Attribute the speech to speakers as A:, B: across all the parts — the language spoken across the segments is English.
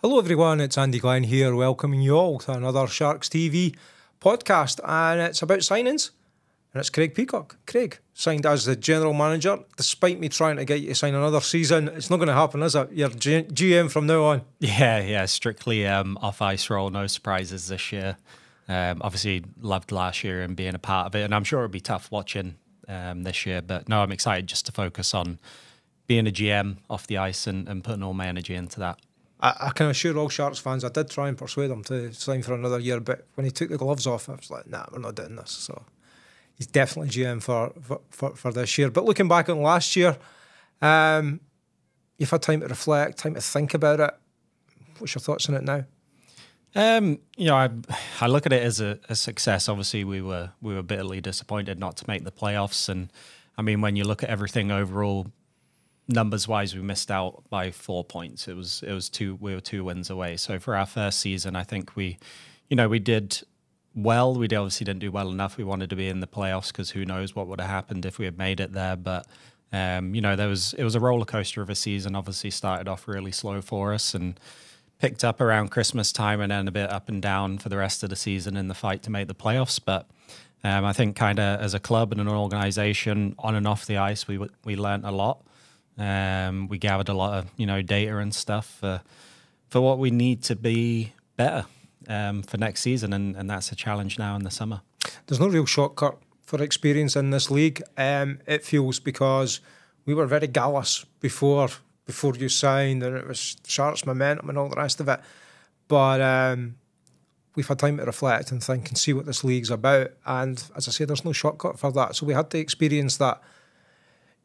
A: Hello everyone, it's Andy Glenn here, welcoming you all to another Sharks TV podcast, and it's about signings, and it's Craig Peacock. Craig, signed as the general manager, despite me trying to get you to sign another season. It's not going to happen, is it? You're GM from now on.
B: Yeah, strictly off-ice role, no surprises this year. Obviously loved last year and being a part of it, and I'm sure it'll be tough watching this year, but no, I'm excited just to focus on being a GM off the ice and putting all my energy into that.
A: I can assure all Sharks fans, I did try and persuade him to sign for another year, but when he took the gloves off, I was like, nah, we're not doing this. So he's definitely GM for this year. But looking back on last year, you've had time to reflect, time to think about it. What's your thoughts on it now?
B: I look at it as a success. Obviously, we were bitterly disappointed not to make the playoffs, and I mean, when you look at everything overall, numbers wise, we missed out by 4 points. We were 2 wins away. So for our first season, I think we did well. We obviously didn't do well enough. We wanted to be in the playoffs because who knows what would have happened if we had made it there. But it was a roller coaster of a season. Obviously started off really slow for us and picked up around Christmas time and then a bit up and down for the rest of the season in the fight to make the playoffs. But I think kind of as a club and an organization on and off the ice, we learned a lot. We gathered a lot of data and stuff for what we need to be better for next season, and that's a challenge now in the summer.
A: There's no real shortcut for experience in this league. It feels because we were very gallus before you signed, and it was Sharks momentum and all the rest of it. But we've had time to reflect and think and see what this league's about. And as I say, there's no shortcut for that. So we had to experience that.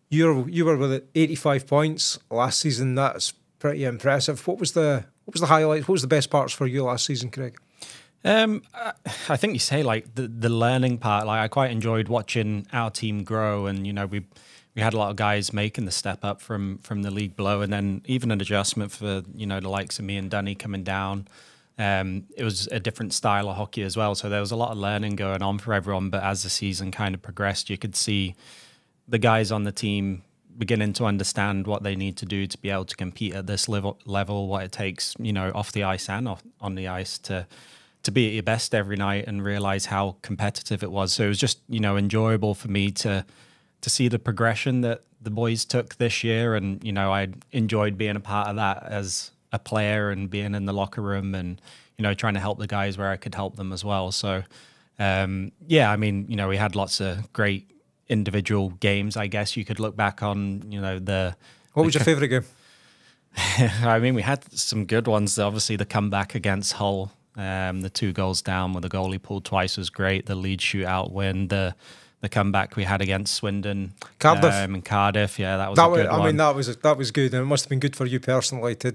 A: You were with 85 points last season. That's pretty impressive. What was the highlight? What was the best parts for you last season, Craig?
B: I think you say like the learning part. Like I quite enjoyed watching our team grow, and we had a lot of guys making the step up from the league below, and then even an adjustment for the likes of me and Dunny coming down. It was a different style of hockey as well, so there was a lot of learning going on for everyone. But as the season kind of progressed, you could see the guys on the team beginning to understand what they need to do to be able to compete at this level, what it takes, off the ice and on the ice to be at your best every night and realize how competitive it was. So it was just, enjoyable for me to see the progression that the boys took this year. And, I enjoyed being a part of that as a player and being in the locker room and, trying to help the guys where I could help them as well. So, we had lots of great individual games, I guess you could look back on,
A: What was your favourite game?
B: I mean, we had some good ones. Obviously, the comeback against Hull, the 2 goals down with the goalie pulled twice was great. The lead shootout win, the comeback we had against Swindon,
A: Cardiff,
B: in Cardiff. Yeah, that was a good one.
A: I mean, that was good, and it must have been good for you personally to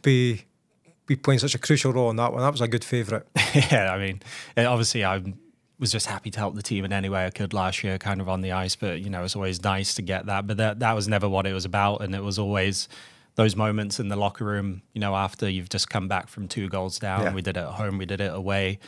A: be playing such a crucial role in that one. That was a good favourite.
B: Yeah, I mean, obviously I was just happy to help the team in any way I could last year, kind of on the ice. But it's always nice to get that. But that was never what it was about, and it was always those moments in the locker room. After you've just come back from 2 goals down. Yeah. We did it at home, we did it away.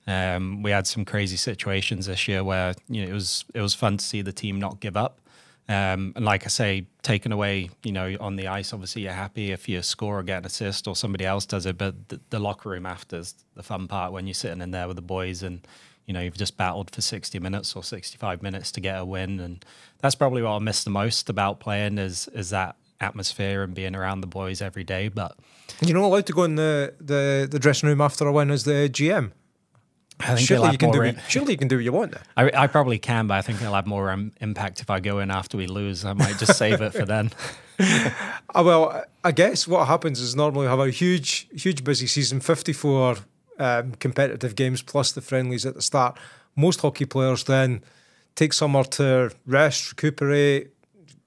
B: We had some crazy situations this year where it was fun to see the team not give up. And like I say, taken away, on the ice, obviously you're happy if you score or get an assist or somebody else does it. But the locker room after is the fun part when you're sitting in there with the boys and you've just battled for 60 minutes or 65 minutes to get a win. And that's probably what I miss the most about playing is that atmosphere and being around the boys every day. But
A: you're not allowed to go in the dressing room after a win as the GM.
B: I think
A: surely you can do what you want.
B: I probably can, but I think it'll have more impact if I go in after we lose. I might just save it for then.
A: Well, I guess what happens is normally we have a huge busy season, 54 competitive games plus the friendlies at the start. Most hockey players then take summer to rest, recuperate,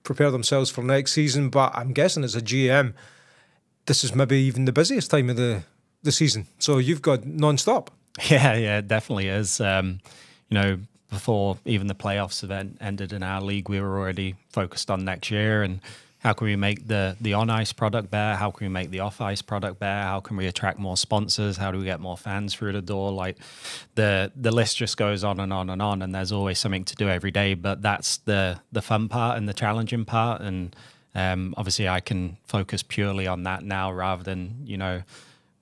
A: prepare themselves for next season. But I'm guessing as a GM, this is maybe even the busiest time of the season. So you've got non-stop.
B: Yeah, it definitely is. Before even the playoffs event ended in our league, we were already focused on next year and how can we make the on-ice product better? How can we make the off-ice product better? How can we attract more sponsors? How do we get more fans through the door? Like the list just goes on and on and on, and there's always something to do every day. But that's the fun part and the challenging part. And obviously I can focus purely on that now rather than,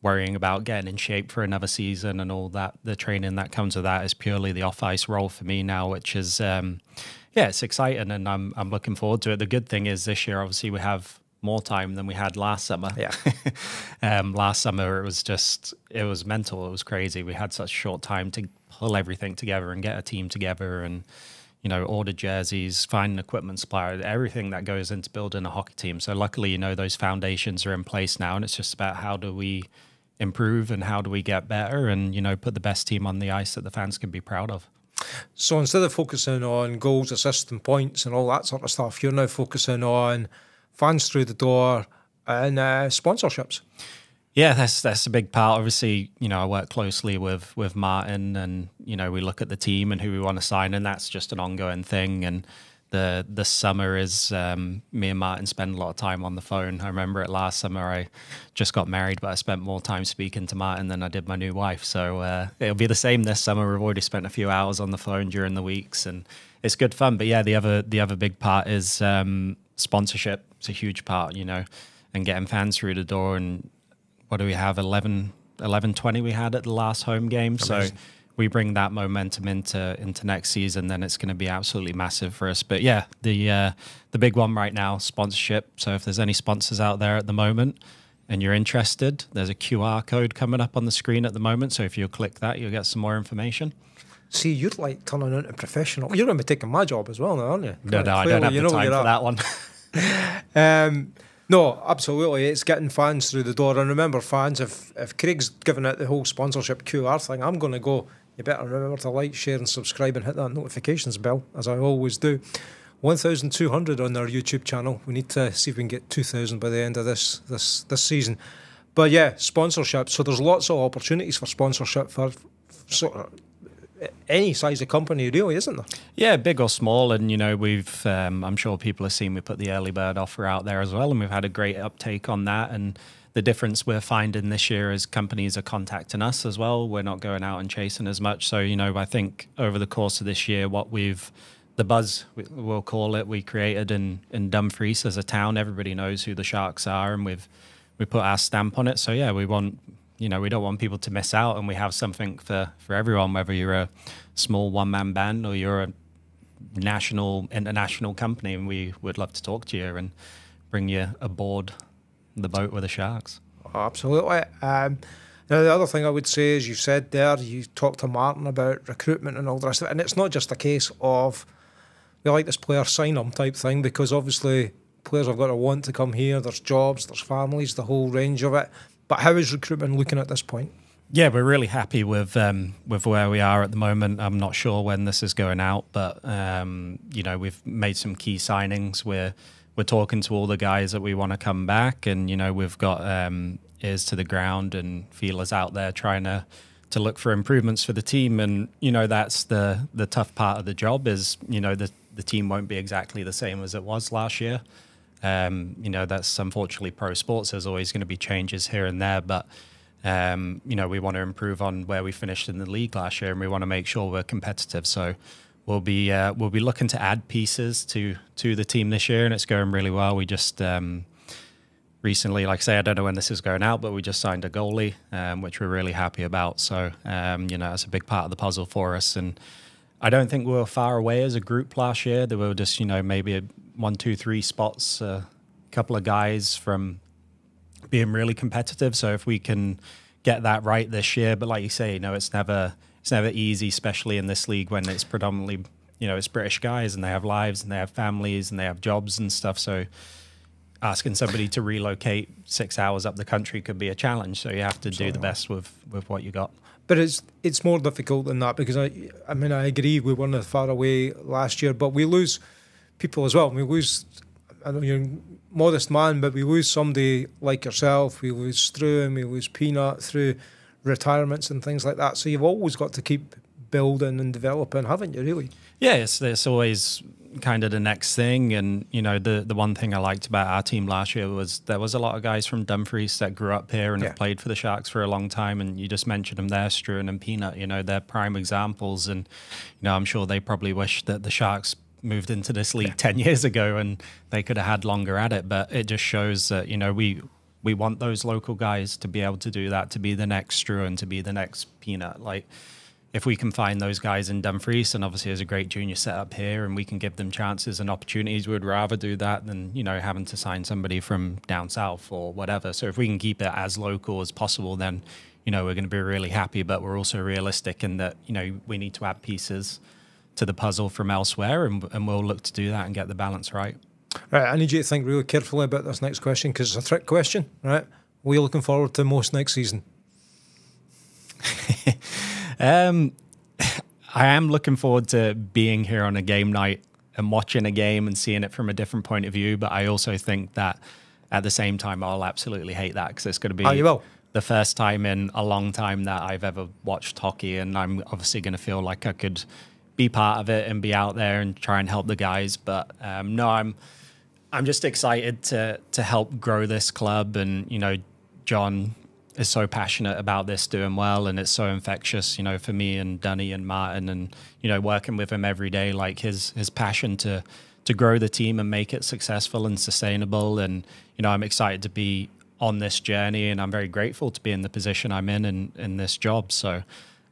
B: worrying about getting in shape for another season and all that. The training that comes with that is purely the off-ice role for me now, which is, it's exciting, and I'm looking forward to it. The good thing is this year, obviously, we have more time than we had last summer.
A: Yeah.
B: Last summer, it was mental. It was crazy. We had such a short time to pull everything together and get a team together and, order jerseys, find an equipment supplier, everything that goes into building a hockey team. So luckily, those foundations are in place now, and it's just about how do we improve and how do we get better and, put the best team on the ice that the fans can be proud of.
A: So instead of focusing on goals, assists and points and all that sort of stuff, you're now focusing on fans through the door and sponsorships.
B: Yeah, that's a big part. Obviously, I work closely with Martin, and we look at the team and who we want to sign, and that's just an ongoing thing. And the summer is me and Martin spend a lot of time on the phone. I remember it last summer. I just got married, but I spent more time speaking to Martin than I did my new wife. So it'll be the same this summer. We've already spent a few hours on the phone during the weeks, and it's good fun. But yeah, the other big part is sponsorship. It's a huge part, and getting fans through the door. And what do we have? 11-20 we had at the last home game. Amazing. So we bring that momentum into next season, then it's going to be absolutely massive for us. But yeah, the big one right now, sponsorship. So if there's any sponsors out there at the moment and you're interested, there's a QR code coming up on the screen at the moment. So if you click that, you'll get some more information.
A: See, you'd like turning into professional. You're going to be taking my job as well now, aren't you?
B: No, I don't have the time for
A: that one. No, absolutely. It's getting fans through the door. And remember, fans, if Craig's giving out the whole sponsorship QR thing, I'm going to go. You better remember to like, share and subscribe and hit that notifications bell, as I always do. 1,200 on our YouTube channel. We need to see if we can get 2,000 by the end of this season. But yeah, sponsorship. So there's lots of opportunities for sponsorship for sort of any size of company, really, isn't there?
B: Yeah, big or small. And, we've, I'm sure people have seen we put the early bird offer out there as well. And we've had a great uptake on that. And the difference we're finding this year is companies are contacting us as well. We're not going out and chasing as much. So, I think over the course of this year, the buzz, we'll call it, we created in Dumfries as a town. Everybody knows who the Sharks are, and we put our stamp on it. So, yeah, we want... we don't want people to miss out, and we have something for everyone, whether you're a small one-man band or you're a national, international company, and we would love to talk to you and bring you aboard the boat with the Sharks.
A: Oh, absolutely. Now, the other thing I would say is you said there, you talked to Martin about recruitment and all the rest of it, and it's not just a case of we like this player, sign them type thing, because obviously players have got to want to come here, there's jobs, there's families, the whole range of it. But how is recruitment looking at this point?
B: Yeah, we're really happy with where we are at the moment. I'm not sure when this is going out, but we've made some key signings. We're talking to all the guys that we want to come back, and we've got ears to the ground and feelers out there trying to look for improvements for the team. And that's the tough part of the job is the team won't be exactly the same as it was last year. That's unfortunately pro sports. There's always going to be changes here and there, but we want to improve on where we finished in the league last year, and we want to make sure we're competitive. So we'll be looking to add pieces to the team this year, and it's going really well. We just recently, like I say, I don't know when this is going out, but we just signed a goalie, which we're really happy about. So it's a big part of the puzzle for us, and I don't think we were far away as a group last year. There were just maybe 1, 2, 3 spots, a couple of guys from being really competitive. So if we can get that right this year, but like you say, it's never easy, especially in this league when it's predominantly, it's British guys and they have lives and they have families and they have jobs and stuff. So asking somebody to relocate 6 hours up the country could be a challenge. So you have to do the best with what you got.
A: But it's more difficult than that, because I agree we weren't far away last year, but we lose people as well. We lose, I know you're a modest man, but we lose somebody like yourself. We lose Struan, we lose Peanut through retirements and things like that. So you've always got to keep building and developing, haven't you, really? Yeah,
B: it's always kind of the next thing. And, the one thing I liked about our team last year was there was a lot of guys from Dumfries that grew up here and have played for the Sharks for a long time. And you just mentioned them there, Struan and Peanut, they're prime examples. And, I'm sure they probably wish that the Sharks moved into this league 10 years ago and they could have had longer at it. But it just shows that, we we want those local guys to be able to do that, to be the next Struan, to be the next Peanut. Like, if we can find those guys in Dumfries, and obviously there's a great junior setup here, and we can give them chances and opportunities, we would rather do that than, you know, having to sign somebody from down south or whatever. So if we can keep it as local as possible, then, you know, we're going to be really happy. But we're also realistic in that, you know, we need to add pieces to the puzzle from elsewhere, and we'll look to do that and get the balance right.
A: Right, I need you to think really carefully about this next question, because it's a trick question, right? What are you looking forward to most next season?
B: I am looking forward to being here on a game night and watching a game and seeing it from a different point of view. But I also think that at the same time, I'll absolutely hate that, because it's going to be the first time in a long time that I've ever watched hockey. And I'm obviously going to feel like I could be part of it and be out there and try and help the guys. But no, I'm just excited to help grow this club. And, you know, John is so passionate about this doing well, and it's so infectious, you know, for me and Dunny and Martin, and, you know, working with him every day, like his passion to grow the team and make it successful and sustainable. And, you know, I'm excited to be on this journey, and I'm very grateful to be in the position I'm in this job. So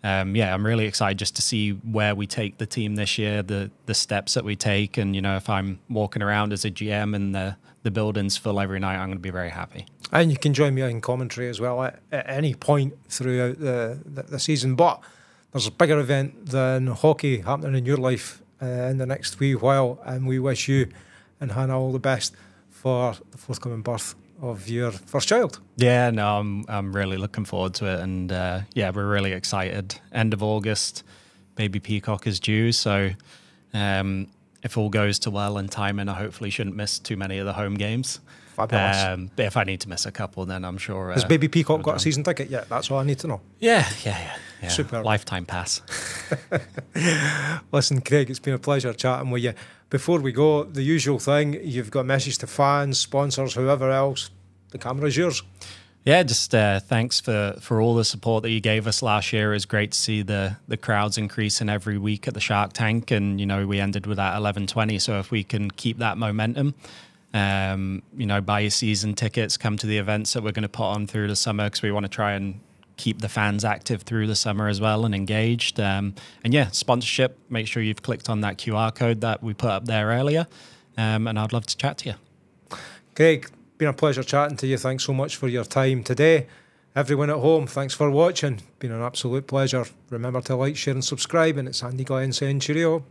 B: yeah, I'm really excited just to see where we take the team this year, the steps that we take. And, you know, if I'm walking around as a GM and the building's full every night, I'm going to be very happy.
A: And you can join me in commentary as well at any point throughout the season. But there's a bigger event than hockey happening in your life in the next wee while, and we wish you and Hannah all the best for the forthcoming birth of your first child. Yeah,
B: no, I'm really looking forward to it, and yeah, we're really excited. End of August, baby Peacock is due, so if all goes to well and timing, I hopefully shouldn't miss too many of the home games.
A: Fabulous.
B: But if I need to miss a couple, then I'm sure.
A: Has baby Peacock got a season ticket yet? That's all I need to know.
B: Yeah.
A: Super.
B: Lifetime pass.
A: Listen, Craig, it's been a pleasure chatting with you. Before we go, the usual thing, you've got a message to fans, sponsors, whoever else. The camera's yours.
B: Yeah, just thanks for all the support that you gave us last year. It was great to see the crowds increasing every week at the Shark Tank, and, you know, we ended with that 11:20. So if we can keep that momentum, you know, buy your season tickets, come to the events that we're going to put on through the summer, because we want to try and keep the fans active through the summer as well and engaged. And yeah, sponsorship, make sure you've clicked on that QR code that we put up there earlier. And I'd love to chat to you.
A: Craig, been a pleasure chatting to you. Thanks so much for your time today. Everyone at home, thanks for watching. Been an absolute pleasure. Remember to like, share and subscribe, and it's Andy Glenn saying cheerio.